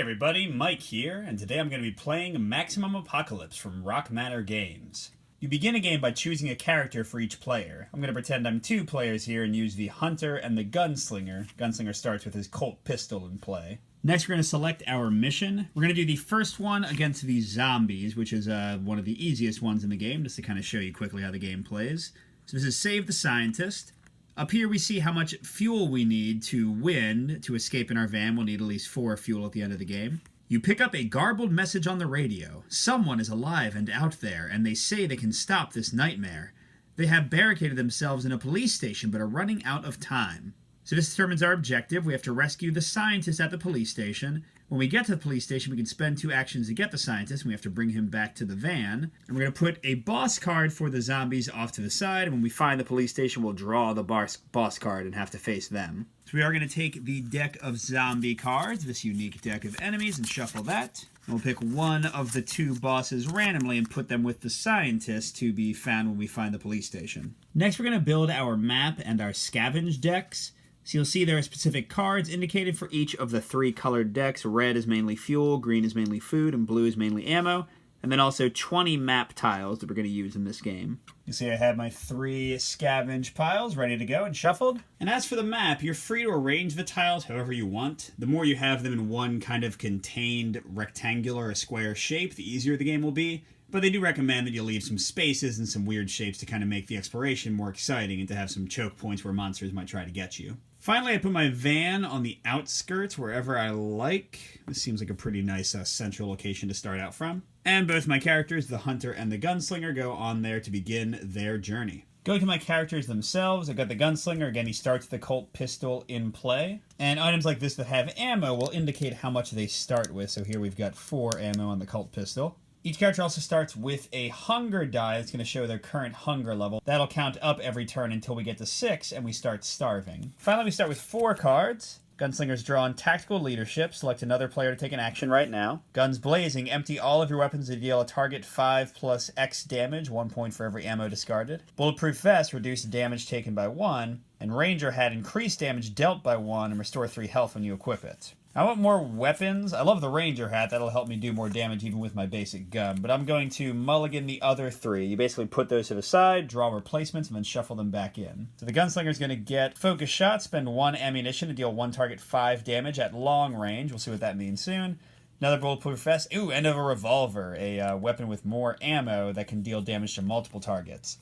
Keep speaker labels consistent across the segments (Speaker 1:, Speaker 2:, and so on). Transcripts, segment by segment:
Speaker 1: everybody, Mike here, and today I'm going to be playing Maximum Apocalypse from Rock Manor Games. You begin a game by choosing a character for each player. I'm going to pretend I'm two players here and use the Hunter and the Gunslinger. Gunslinger starts with his Colt pistol in play. Next, we're going to select our mission. We're going to do the first one against the zombies, which is one of the easiest ones in the game, just to kind of show you quickly how the game plays. So this is Save the Scientist. Up here we see how much fuel we need to win. To escape in our van, we'll need at least 4 fuel at the end of the game. You pick up a garbled message on the radio. Someone is alive and out there, and they say they can stop this nightmare. They have barricaded themselves in a police station, but are running out of time. So this determines our objective. We have to rescue the scientist at the police station. When we get to the police station, we can spend 2 actions to get the scientist, and we have to bring him back to the van. And we're going to put a boss card for the zombies off to the side. And when we find the police station, we'll draw the boss card and have to face them. So we are going to take the deck of zombie cards, this unique deck of enemies, and shuffle that. And we'll pick one of the 2 bosses randomly and put them with the scientist to be found when we find the police station. Next, we're going to build our map and our scavenge decks. So you'll see there are specific cards indicated for each of the 3 colored decks. Red is mainly fuel, green is mainly food, and blue is mainly ammo. And then also 20 map tiles that we're going to use in this game. You see I have my 3 scavenge piles ready to go and shuffled. And as for the map, you're free to arrange the tiles however you want. The more you have them in one kind of contained rectangular or square shape, the easier the game will be. But they do recommend that you leave some spaces and some weird shapes to kind of make the exploration more exciting and to have some choke points where monsters might try to get you. Finally, I put my van on the outskirts wherever I like. This seems like a pretty nice central location to start out from. And both my characters, the Hunter and the Gunslinger, go on there to begin their journey. Going to my characters themselves, I've got the Gunslinger. Again, he starts the Colt pistol in play. And items like this that have ammo will indicate how much they start with. So here we've got 4 ammo on the Colt pistol. Each character also starts with a hunger die that's going to show their current hunger level. That'll count up every turn until we get to 6 and we start starving. Finally, we start with 4 cards. Gunslinger's drawn Tactical Leadership. Select another player to take an action right now. Guns Blazing. Empty all of your weapons to deal a target 5 plus X damage, 1 point for every ammo discarded. Bulletproof Vest. Reduce damage taken by 1. And Ranger Hat. Increase damage dealt by 1 and restore 3 health when you equip it. I want more weapons. I love the Ranger Hat. That'll help me do more damage even with my basic gun. But I'm going to mulligan the other 3. You basically put those to the side, draw replacements, and then shuffle them back in. So the Gunslinger's going to get Focus Shot, spend 1 ammunition to deal 1 target 5 damage at long range. We'll see what that means soon. Another Bulletproof Vest. Ooh, end of a Revolver. A weapon with more ammo that can deal damage to multiple targets.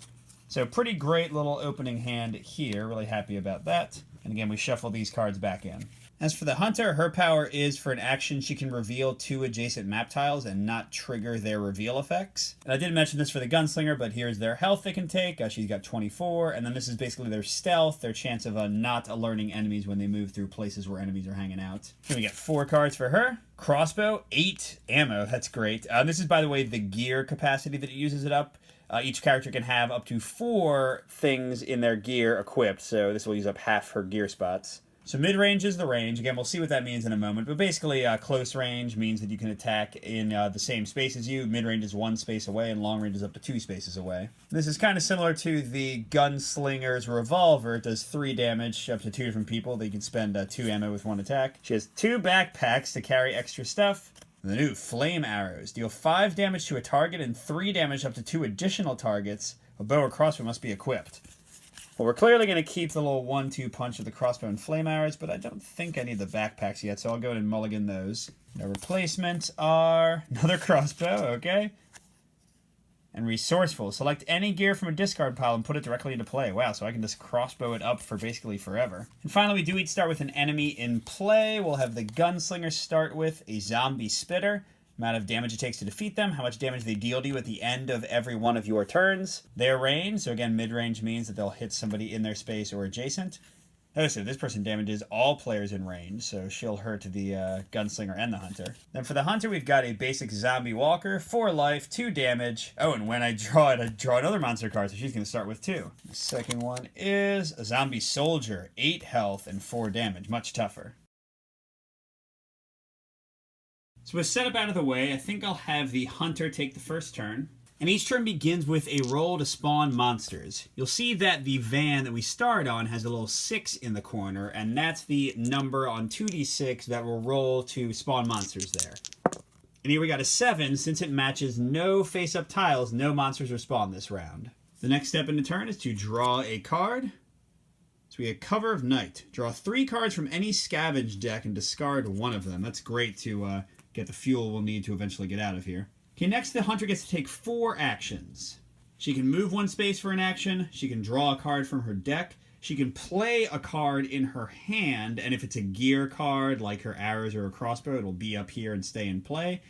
Speaker 1: So pretty great little opening hand here. Really happy about that. And again, we shuffle these cards back in. As for the Hunter, her power is for an action she can reveal 2 adjacent map tiles and not trigger their reveal effects. And I didn't mention this for the Gunslinger, but here's their health they can take. She's got 24, and then this is basically their stealth, their chance of not alerting enemies when they move through places where enemies are hanging out. Here we get 4 cards for her. Crossbow, 8 ammo, that's great. This is, by the way, the gear capacity that it uses it up. Each character can have up to 4 things in their gear equipped, so this will use up half her gear spots. So mid-range is the range. Again, we'll see what that means in a moment. But basically, close range means that you can attack in the same space as you. Mid-range is 1 space away, and long range is up to 2 spaces away. This is kind of similar to the Gunslinger's Revolver. It does 3 damage up to 2 different people. They can spend 2 ammo with 1 attack. She has 2 backpacks to carry extra stuff. And the new Flame Arrows. Deal 5 damage to a target and 3 damage up to 2 additional targets. A bow or crossbow must be equipped. Well, we're clearly going to keep the little 1-2 punch of the crossbow and flame arrows, but I don't think I need the backpacks yet, so I'll go ahead and mulligan those. Our replacements are another crossbow, okay. And Resourceful. Select any gear from a discard pile and put it directly into play. Wow, so I can just crossbow it up for basically forever. And finally, we do each start with an enemy in play. We'll have the Gunslinger start with a Zombie Spitter. Amount of damage it takes to defeat them, how much damage they deal to you at the end of every one of your turns. Their range, so again, mid-range means that they'll hit somebody in their space or adjacent. Oh, so this person damages all players in range, so she'll hurt the Gunslinger and the Hunter. Then for the Hunter, we've got a basic Zombie Walker, 4 life, 2 damage. Oh, and when I draw it, I draw another monster card, so she's going to start with 2. The second one is a Zombie Soldier, 8 health and 4 damage, much tougher. So with setup out of the way, I think I'll have the Hunter take the first turn. And each turn begins with a roll to spawn monsters. You'll see that the van that we start on has a little 6 in the corner, and that's the number on 2d6 that will roll to spawn monsters there. And here we got a 7. Since it matches no face-up tiles, no monsters are spawned this round. The next step in the turn is to draw a card. So we get Cover of Night. Draw 3 cards from any scavenge deck and discard one of them. That's great to get the fuel we'll need to eventually get out of here. Okay, next the hunter gets to take 4 actions. She can move 1 space for an action, she can draw a card from her deck, she can play a card in her hand, and if it's a gear card, like her arrows or her crossbow, it'll be up here and stay in play.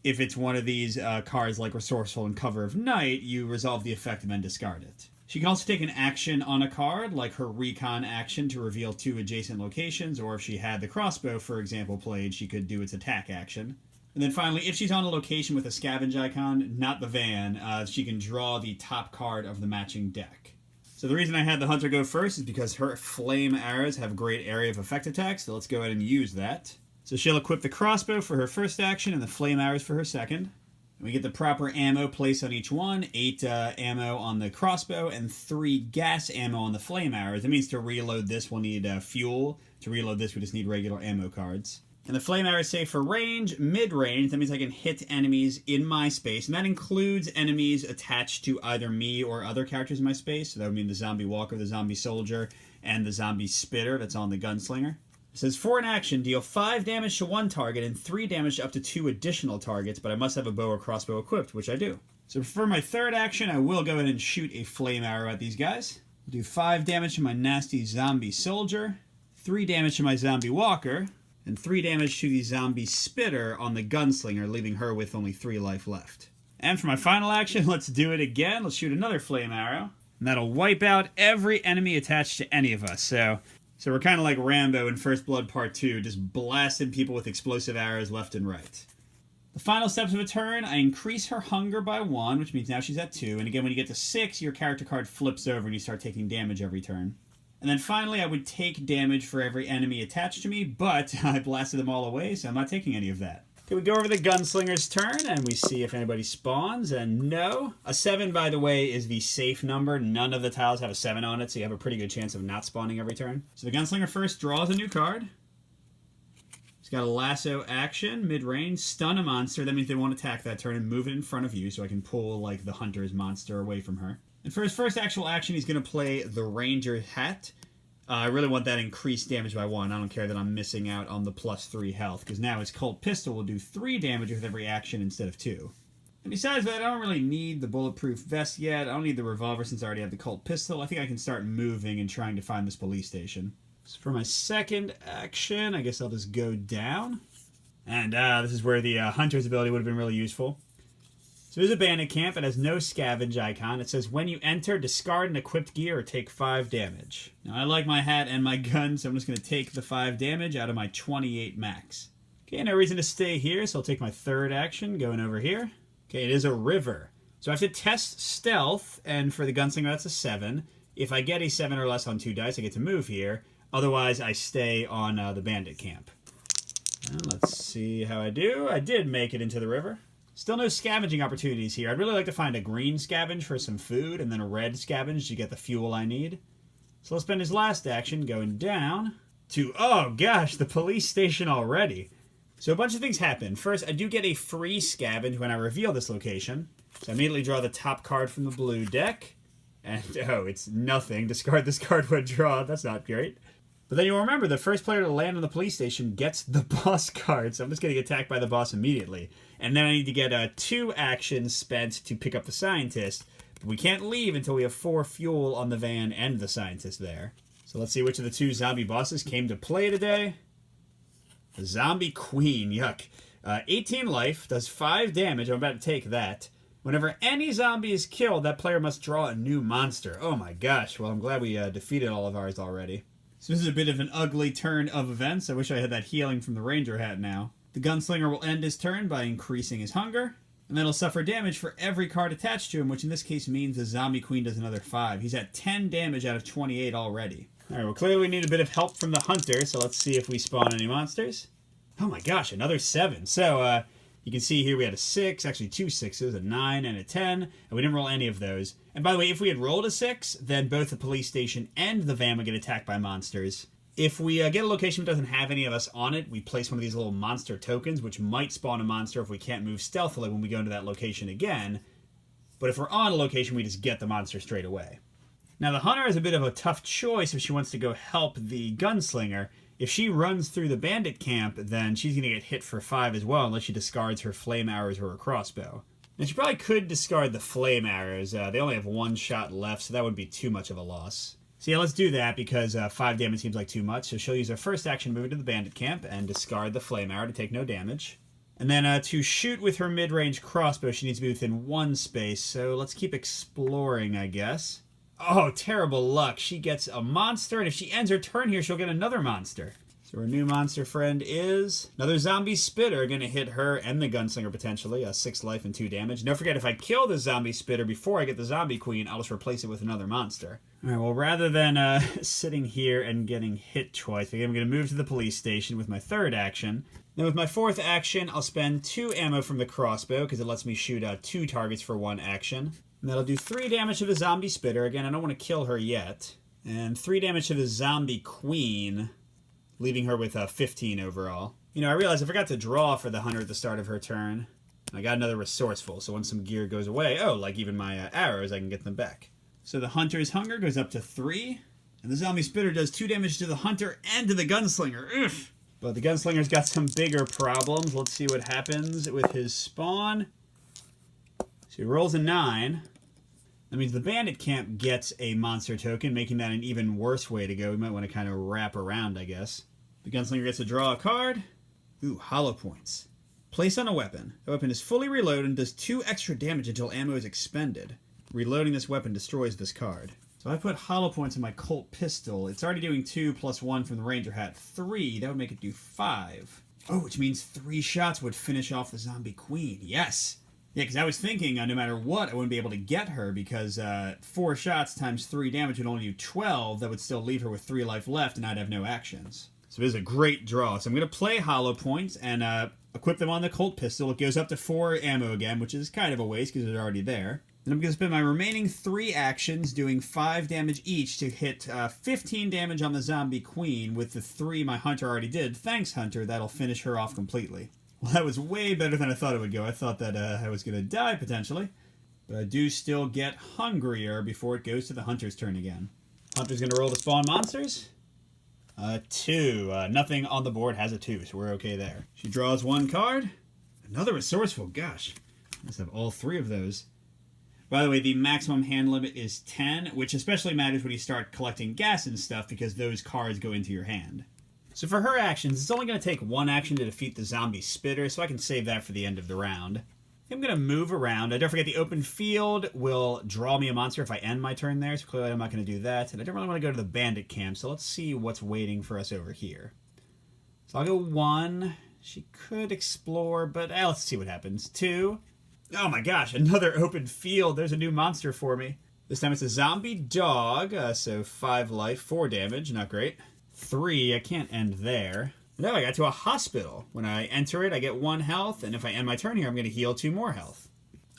Speaker 1: If it's one of these cards like Resourceful and Cover of Night, you resolve the effect and then discard it. She can also take an action on a card, like her Recon action to reveal 2 adjacent locations, or if she had the crossbow, for example, played, she could do its attack action. And then finally, if she's on a location with a scavenge icon, not the van, she can draw the top card of the matching deck. So the reason I had the hunter go first is because her flame arrows have great area of effect attack, so let's go ahead and use that. So she'll equip the crossbow for her first action and the flame arrows for her second. And we get the proper ammo placed on each one, 8 ammo on the crossbow and 3 gas ammo on the flame arrows. That means to reload this we'll need fuel. To reload this we just need regular ammo cards. And the flame arrows say for range, mid-range, that means I can hit enemies in my space, and that includes enemies attached to either me or other characters in my space. So that would mean the zombie walker, the zombie soldier, and the zombie spitter that's on the gunslinger. It says, for an action, deal 5 damage to 1 target and 3 damage to up to 2 additional targets, but I must have a bow or crossbow equipped, which I do. So for my third action, I will go ahead and shoot a flame arrow at these guys. I'll do 5 damage to my nasty zombie soldier, 3 damage to my zombie walker, and 3 damage to the zombie spitter on the gunslinger, leaving her with only 3 life left. And for my final action, let's do it again. Let's shoot another flame arrow. And that'll wipe out every enemy attached to any of us. So we're kind of like Rambo in First Blood Part 2, just blasting people with explosive arrows left and right. The final steps of a turn, I increase her hunger by 1, which means now she's at 2. And again, when you get to 6, your character card flips over and you start taking damage every turn. And then finally, I would take damage for every enemy attached to me, but I blasted them all away, so I'm not taking any of that. Okay, we go over the gunslinger's turn, and we see if anybody spawns, and no. A 7, by the way, is the safe number. None of the tiles have a 7 on it, so you have a pretty good chance of not spawning every turn. So the gunslinger first draws a new card. He's got a lasso action, mid-range, stun a monster. That means they won't attack that turn and move it in front of you, so I can pull, like, the hunter's monster away from her. And for his first actual action, he's going to play the Ranger Hat. I really want that increased damage by 1. I don't care that I'm missing out on the +3 health, because now his Colt Pistol will do 3 damage with every action instead of 2. And besides that, I don't really need the bulletproof vest yet. I don't need the revolver since I already have the Colt Pistol. I think I can start moving and trying to find this police station. So for my second action, I guess I'll just go down. And this is where the hunter's ability would have been really useful. So there's a bandit camp. It has no scavenge icon. It says, when you enter, discard an equipped gear or take 5 damage. Now, I like my hat and my gun, so I'm just going to take the 5 damage out of my 28 max. Okay, no reason to stay here, so I'll take my third action, going over here. Okay, it is a river. So I have to test stealth, and for the gunslinger, that's a 7. If I get a 7 or less on 2 dice, I get to move here. Otherwise, I stay on the bandit camp. And let's see how I do. I did make it into the river. Still no scavenging opportunities here. I'd really like to find a green scavenge for some food, and then a red scavenge to get the fuel I need. So let's spend his last action going down to, oh gosh, the police station already. So a bunch of things happen. First, I do get a free scavenge when I reveal this location. So I immediately draw the top card from the blue deck. And, oh, it's nothing. Discard this card when drawn. That's not great. But then you'll remember, the first player to land on the police station gets the boss card, so I'm just getting attacked by the boss immediately. And then I need to get 2 actions spent to pick up the scientist. But we can't leave until we have 4 fuel on the van and the scientist there. So let's see which of the 2 zombie bosses came to play today. The Zombie Queen, yuck. 18 life, does 5 damage, I'm about to take that. Whenever any zombie is killed, that player must draw a new monster. Oh my gosh, well I'm glad we defeated all of ours already. So this is a bit of an ugly turn of events. I wish I had that healing from the Ranger Hat now. The Gunslinger will end his turn by increasing his hunger, and then he'll suffer damage for every card attached to him, which in this case means the Zombie Queen does another 5. He's at 10 damage out of 28 already. Alright, well clearly we need a bit of help from the Hunter, so let's see if we spawn any monsters. Oh my gosh, another 7. So, You can see here we had a 6, actually 2 6s, a 9 and a 10, and we didn't roll any of those. And by the way, if we had rolled a 6, then both the police station and the van would get attacked by monsters. If we get a location that doesn't have any of us on it, we place one of these little monster tokens, which might spawn a monster if we can't move stealthily when we go into that location again. But if we're on a location, we just get the monster straight away. Now, the hunter is a bit of a tough choice if she wants to go help the gunslinger. If she runs through the bandit camp, then she's going to get hit for 5 as well, unless she discards her flame arrows or her crossbow. And she probably could discard the flame arrows. They only have 1 shot left, so that wouldn't be too much of a loss. So yeah, let's do that because 5 damage seems like too much. So she'll use her first action moving to the bandit camp and discard the flame arrow to take no damage. And then to shoot with her mid-range crossbow, she needs to be within 1 space. So let's keep exploring, I guess. Oh, terrible luck. She gets a monster, and if she ends her turn here, she'll get another monster. So her new monster friend is another zombie spitter, going to hit her and the gunslinger potentially. 6 life and 2 damage. Don't forget, if I kill the zombie spitter before I get the zombie queen, I'll just replace it with another monster. All right, well, rather than sitting here and getting hit twice, again, I'm going to move to the police station with my 3rd action. Then with my 4th action, I'll spend 2 ammo from the crossbow because it lets me shoot 2 targets for 1 action. And that'll do 3 damage to the zombie spitter. Again, I don't want to kill her yet. And 3 damage to the zombie queen, leaving her with 15 overall. You know, I realized I forgot to draw for the hunter at the start of her turn. I got another resourceful, so once some gear goes away, like even my arrows, I can get them back. So the hunter's hunger goes up to 3, and the zombie spitter does 2 damage to the hunter and to the gunslinger. Ugh. But the gunslinger's got some bigger problems. Let's see what happens with his spawn. So he rolls a 9. That means the bandit camp gets a monster token, making that an even worse way to go. We might want to kind of wrap around, I guess. The gunslinger gets to draw a card. Ooh, hollow points. Place on a weapon. The weapon is fully reloaded and does 2 extra damage until ammo is expended. Reloading this weapon destroys this card. So I put hollow points in my Colt pistol. It's already doing 2 plus 1 from the ranger hat. 3, that would make it do 5. Oh, which means 3 shots would finish off the zombie queen. Yes! Yeah, because I was thinking no matter what, I wouldn't be able to get her because 4 shots times 3 damage would only do 12. That would still leave her with 3 life left and I'd have no actions. So it is a great draw. So I'm going to play hollow points and equip them on the Colt pistol. It goes up to 4 ammo again, which is kind of a waste because it's already there. And I'm going to spend my remaining 3 actions doing 5 damage each to hit 15 damage on the zombie queen with the 3 my hunter already did. Thanks, hunter. That'll finish her off completely. Well, that was way better than I thought it would go. I thought that I was going to die, potentially. But I do still get hungrier before it goes to the hunter's turn again. Hunter's going to roll to spawn monsters. 2. Nothing on the board has a 2, so we're okay there. She draws 1 card. Another resourceful. Gosh, I must have all 3 of those. By the way, the maximum hand limit is 10, which especially matters when you start collecting gas and stuff because those cards go into your hand. So for her actions, it's only going to take 1 action to defeat the zombie spitter, so I can save that for the end of the round. I'm going to move around. Don't forget the open field will draw me a monster if I end my turn there, so clearly I'm not going to do that. And I don't really want to go to the bandit camp, so let's see what's waiting for us over here. So I'll go 1. She could explore, but let's see what happens. 2. Oh my gosh, another open field. There's a new monster for me. This time it's a zombie dog, so 5 life, 4 damage, not great. 3, I can't end there. No, I got to a hospital. When I enter it, I get 1 health, and if I end my turn here, I'm going to heal 2 more health.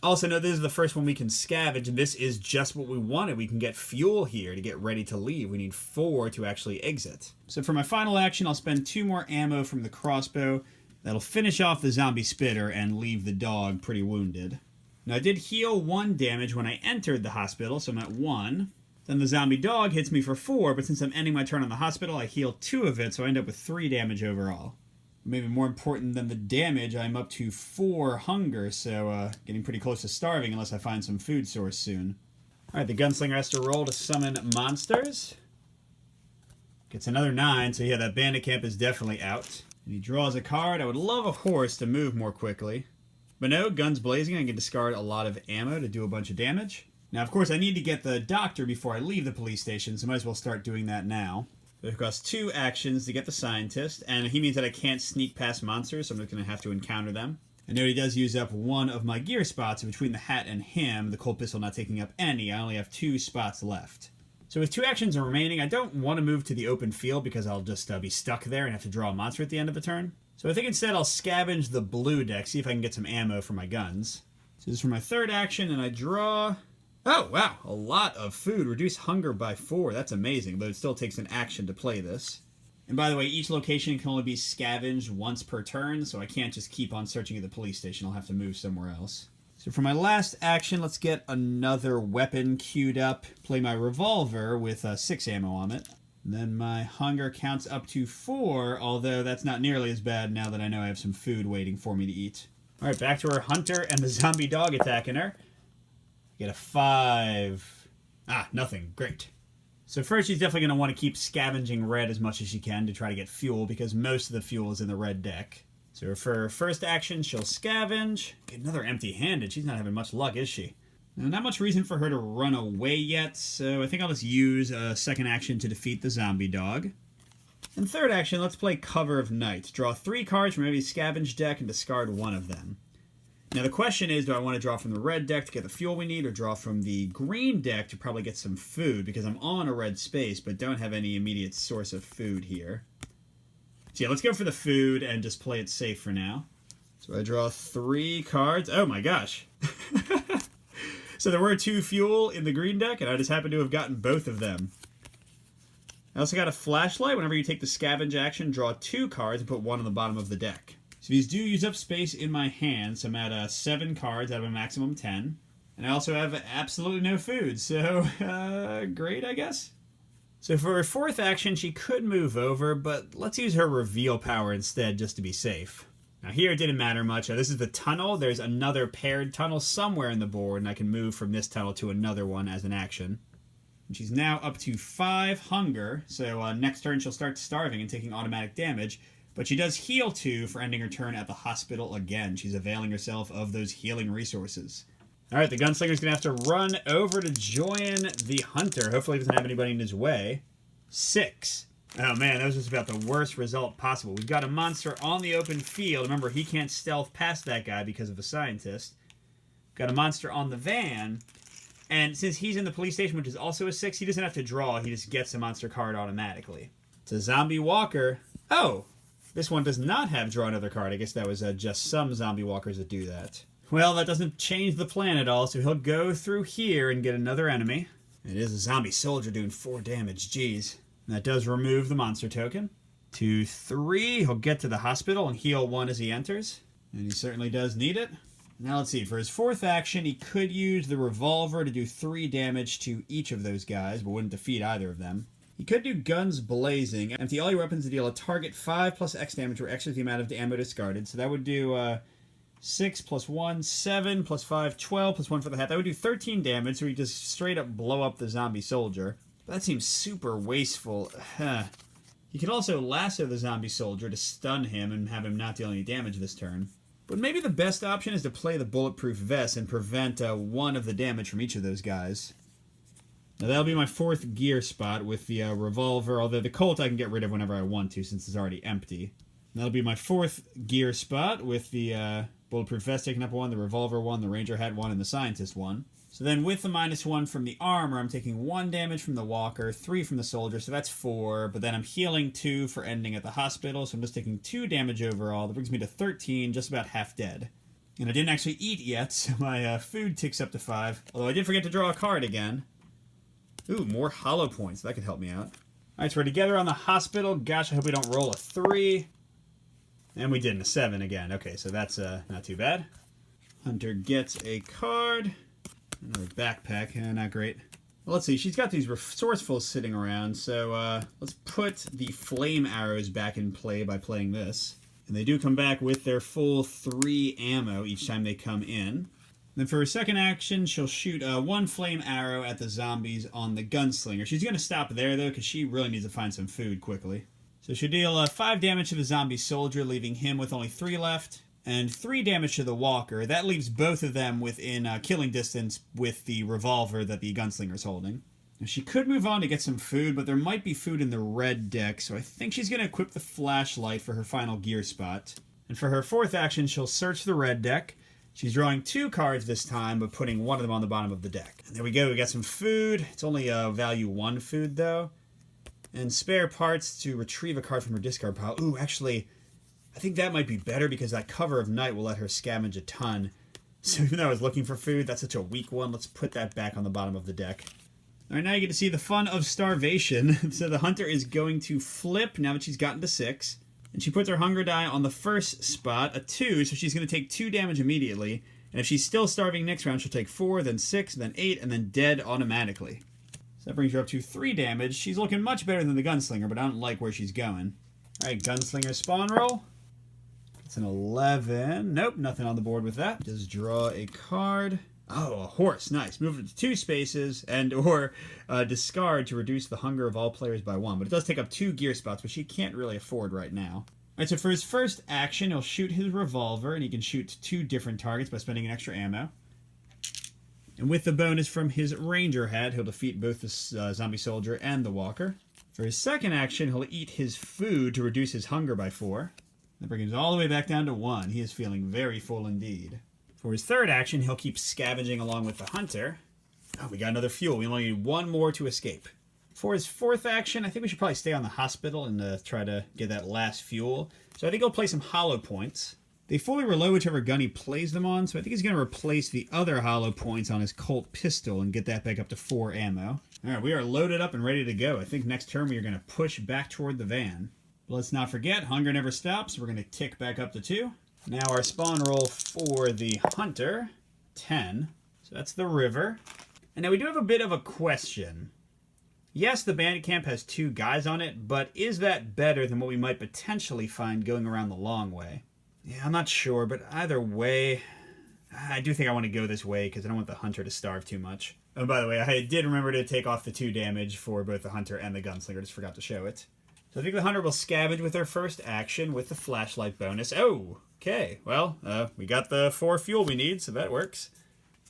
Speaker 1: Also, note this is the first one we can scavenge, and this is just what we wanted. We can get fuel here to get ready to leave. We need 4 to actually exit. So for my final action, I'll spend 2 more ammo from the crossbow. That'll finish off the zombie spitter and leave the dog pretty wounded. Now, I did heal 1 damage when I entered the hospital, so I'm at 1. Then the zombie dog hits me for 4, but since I'm ending my turn on the hospital, I heal 2 of it, so I end up with 3 damage overall. Maybe more important than the damage, I'm up to 4 hunger, so getting pretty close to starving unless I find some food source soon. Alright, the gunslinger has to roll to summon monsters. Gets another 9, so yeah, that bandit camp is definitely out. And he draws a card. I would love a horse to move more quickly. But no, guns blazing, I can discard a lot of ammo to do a bunch of damage. Now, of course, I need to get the doctor before I leave the police station, so I might as well start doing that now. It costs 2 actions to get the scientist, and he means that I can't sneak past monsters, so I'm just going to have to encounter them. I know he does use up 1 of my gear spots, and between the hat and him, the Colt pistol not taking up any, I only have 2 spots left. So with 2 actions remaining, I don't want to move to the open field because I'll just be stuck there and have to draw a monster at the end of the turn. So I think instead I'll scavenge the blue deck, see if I can get some ammo for my guns. So this is for my third action, and I draw... Oh, wow, a lot of food. Reduce hunger by 4. That's amazing, but it still takes an action to play this. And by the way, each location can only be scavenged once per turn, so I can't just keep on searching at the police station. I'll have to move somewhere else. So for my last action, let's get another weapon queued up. Play my revolver with 6 ammo on it. And then my hunger counts up to 4, although that's not nearly as bad now that I know I have some food waiting for me to eat. Alright, back to our hunter and the zombie dog attacking her. Get a 5. Ah, nothing. Great. So first she's definitely going to want to keep scavenging red as much as she can to try to get fuel, because most of the fuel is in the red deck. So for her first action, she'll scavenge. Get another empty-handed. She's not having much luck, is she? Now, not much reason for her to run away yet, so I think I'll just use a second action to defeat the zombie dog. And third action, let's play Cover of Night. Draw 3 cards from every scavenge deck and discard 1 of them. Now the question is, do I want to draw from the red deck to get the fuel we need, or draw from the green deck to probably get some food, because I'm on a red space but don't have any immediate source of food here. So yeah, let's go for the food and just play it safe for now. So I draw 3 cards. Oh my gosh. So there were 2 fuel in the green deck, and I just happen to have gotten both of them. I also got a flashlight. Whenever you take the scavenge action, draw 2 cards and put 1 on the bottom of the deck. So these do use up space in my hand, so I'm at 7 cards out of a maximum 10. And I also have absolutely no food, so great, I guess. So for her fourth action, she could move over, but let's use her reveal power instead just to be safe. Now here it didn't matter much. This is the tunnel. There's another paired tunnel somewhere in the board, and I can move from this tunnel to another one as an action. And she's now up to 5 hunger, so next turn she'll start starving and taking automatic damage. But she does heal 2 for ending her turn at the hospital again. She's availing herself of those healing resources. Alright, the gunslinger's going to have to run over to join the hunter. Hopefully he doesn't have anybody in his way. 6. Oh man, that was just about the worst result possible. We've got a monster on the open field. Remember, he can't stealth past that guy because of a scientist. Got a monster on the van. And since he's in the police station, which is also a 6, he doesn't have to draw. He just gets a monster card automatically. It's a zombie walker. Oh! This one does not have draw another card. I guess that was just some zombie walkers that do that. Well, that doesn't change the plan at all, so he'll go through here and get another enemy. It is a zombie soldier doing 4 damage, jeez. And that does remove the monster token. 2, 3, he'll get to the hospital and heal 1 as he enters. And he certainly does need it. Now let's see, for his fourth action, he could use the revolver to do 3 damage to each of those guys, but wouldn't defeat either of them. He could do Guns Blazing. Empty all your weapons to deal a target 5 plus X damage, or X is the amount of ammo discarded. So that would do 6 plus 1, 7 plus 5, 12 plus 1 for the hat. That would do 13 damage, so he just straight up blow up the zombie soldier. But that seems super wasteful. You could also lasso the zombie soldier to stun him and have him not deal any damage this turn. But maybe the best option is to play the bulletproof vest and prevent 1 of the damage from each of those guys. Now that'll be my 4th gear spot with the revolver, although the Colt I can get rid of whenever I want to since it's already empty. And that'll be my 4th gear spot with the bulletproof vest taking up 1, the revolver 1, the ranger hat 1, and the scientist 1. So then with the -1 from the armor, I'm taking 1 damage from the walker, 3 from the soldier, so that's 4, but then I'm healing 2 for ending at the hospital, so I'm just taking 2 damage overall. That brings me to 13, just about half dead. And I didn't actually eat yet, so my food ticks up to 5, although I did forget to draw a card again. Ooh, more hollow points. That could help me out. Alright, so we're together on the hospital. Gosh, I hope we don't roll a 3. And we didn't, a 7 again. Okay, so that's not too bad. Hunter gets a card. Another backpack. Not great. Well, let's see. She's got these resourcefuls sitting around, so let's put the flame arrows back in play by playing this. And they do come back with their full 3 ammo each time they come in. Then for her second action, she'll shoot 1 flame arrow at the zombies on the gunslinger. She's going to stop there, though, because she really needs to find some food quickly. So she'll deal 5 damage to the zombie soldier, leaving him with only 3 left, and 3 damage to the walker. That leaves both of them within killing distance with the revolver that the gunslinger's holding. Now, she could move on to get some food, but there might be food in the red deck, so I think she's going to equip the flashlight for her final gear spot. And for her fourth action, she'll search the red deck. She's drawing 2 cards this time, but putting 1 of them on the bottom of the deck. And there we go, we got some food. It's only value 1 food, though. And spare parts to retrieve a card from her discard pile. Ooh, actually, I think that might be better because that cover of night will let her scavenge a ton. So even though I was looking for food, that's such a weak one. Let's put that back on the bottom of the deck. All right, now you get to see the fun of starvation. So the hunter is going to flip now that she's gotten to 6. And she puts her hunger die on the first spot, a 2, so she's going to take 2 damage immediately. And if she's still starving next round, she'll take 4, then 6, then 8, and then dead automatically. So that brings her up to 3 damage. She's looking much better than the gunslinger, but I don't like where she's going. All right, gunslinger spawn roll. It's an 11. Nope, nothing on the board with that. Just draw a card. Oh, a horse. Nice. Move it to 2 spaces or discard to reduce the hunger of all players by 1. But it does take up 2 gear spots, which he can't really afford right now. All right, so for his first action, he'll shoot his revolver, and he can shoot 2 different targets by spending an extra ammo. And with the bonus from his ranger hat, he'll defeat both the zombie soldier and the walker. For his second action, he'll eat his food to reduce his hunger by 4. That brings him all the way back down to 1. He is feeling very full indeed. For his third action, he'll keep scavenging along with the hunter. Oh, we got another fuel. We only need 1 more to escape. For his fourth action, I think we should probably stay on the hospital and try to get that last fuel. So I think he'll play some hollow points. They fully reload whichever gun he plays them on, so I think he's going to replace the other hollow points on his Colt pistol and get that back up to 4 ammo. All right, we are loaded up and ready to go. I think next turn we are going to push back toward the van. But let's not forget, hunger never stops. We're going to tick back up to 2. Now our spawn roll for the hunter, 10. So that's the river. And now we do have a bit of a question. Yes, the bandit camp has 2 guys on it, but is that better than what we might potentially find going around the long way? Yeah, I'm not sure, but either way, I do think I want to go this way because I don't want the hunter to starve too much. Oh, by the way, I did remember to take off the 2 damage for both the hunter and the gunslinger. Just forgot to show it. So I think the hunter will scavenge with her first action with the flashlight bonus. Oh, okay. Well, we got the 4 fuel we need, so that works.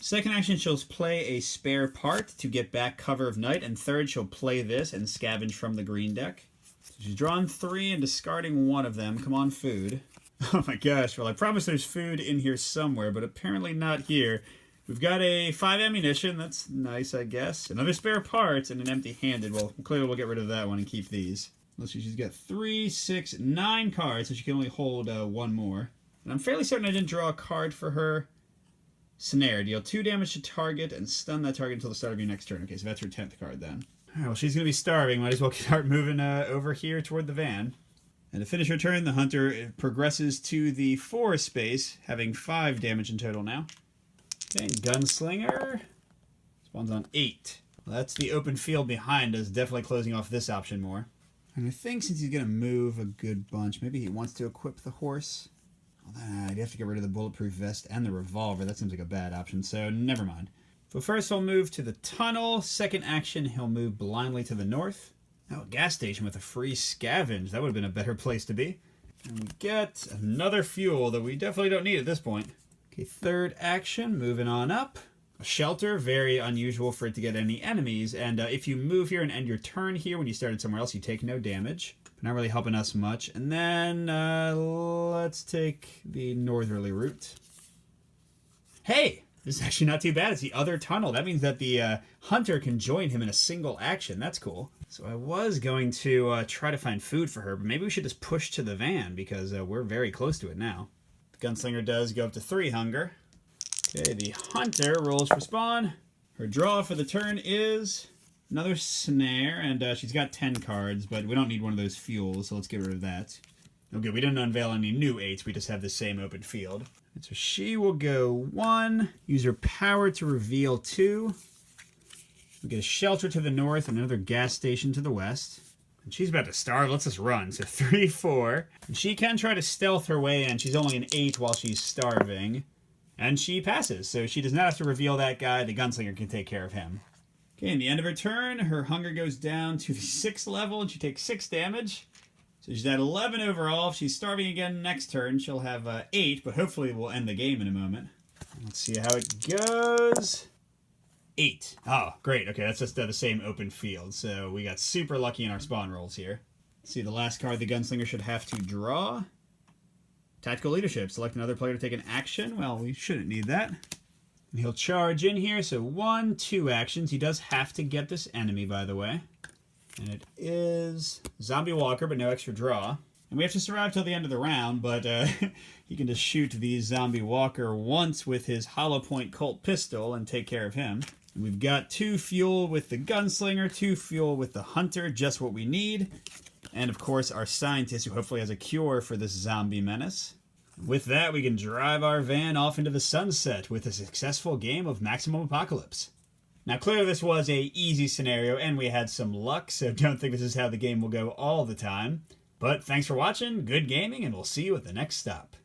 Speaker 1: Second action, she'll play a spare part to get back cover of night. And third, she'll play this and scavenge from the green deck. So she's drawing 3 and discarding 1 of them. Come on, food. Oh my gosh, well I promise there's food in here somewhere, but apparently not here. We've got a 5 ammunition, that's nice I guess. Another spare parts and an empty-handed. Well, clearly we'll get rid of that one and keep these. Let's see, she's got 3, 6, 9 cards, so she can only hold 1 more. And I'm fairly certain I didn't draw a card for her. Snare, deal 2 damage to target and stun that target until the start of your next turn. Okay, so that's her 10th card then. Alright, well she's going to be starving, might as well start moving over here toward the van. And to finish her turn, the hunter progresses to the 4 space, having 5 damage in total now. Okay, gunslinger spawns on 8. Well, that's the open field behind us, definitely closing off this option more. And I think since he's going to move a good bunch, maybe he wants to equip the horse. Well, I'd have to get rid of the bulletproof vest and the revolver. That seems like a bad option, so never mind. So first he'll move to the tunnel. Second action, he'll move blindly to the north. Oh, a gas station with a free scavenge. That would have been a better place to be. And we get another fuel that we definitely don't need at this point. Okay, third action, moving on up. A shelter, very unusual for it to get any enemies. And if you move here and end your turn here when you started somewhere else, you take no damage. Not really helping us much. And then let's take the northerly route. Hey! This is actually not too bad. It's the other tunnel. That means that the hunter can join him in a single action. That's cool. So I was going to try to find food for her, but maybe we should just push to the van because we're very close to it now. The gunslinger does go up to 3 hunger. Okay, the hunter rolls for spawn. Her draw for the turn is another snare, and she's got 10 cards, but we don't need one of those fuels, so let's get rid of that. Okay, we didn't unveil any new 8s. We just have the same open field. And so she will go 1, use her power to reveal 2. We get a shelter to the north and another gas station to the west. And she's about to starve. Let's just run. So 3, 4. And she can try to stealth her way in. She's only an 8 while she's starving. And she passes. So she does not have to reveal that guy. The gunslinger can take care of him. Okay, in the end of her turn, her hunger goes down to the 6th level and she takes 6 damage. So she's at 11 overall. If she's starving again next turn, she'll have 8, but hopefully we'll end the game in a moment. Let's see how it goes. 8. Oh, great. Okay, that's just the same open field. So we got super lucky in our spawn rolls here. Let's see, the last card the gunslinger should have to draw. Tactical leadership. Select another player to take an action. Well, we shouldn't need that. And he'll charge in here. So 1, 2 actions. He does have to get this enemy, by the way. And it is Zombie Walker, but no extra draw. And we have to survive till the end of the round, but he can just shoot the zombie walker once with his hollow point Colt pistol and take care of him. And we've got 2 fuel with the gunslinger, 2 fuel with the hunter, just what we need. And of course our scientist, who hopefully has a cure for this zombie menace. With that, we can drive our van off into the sunset with a successful game of Maximum Apocalypse. Now clearly this was a easy scenario and we had some luck, so don't think this is how the game will go all the time. But thanks for watching, good gaming, and we'll see you at the next stop.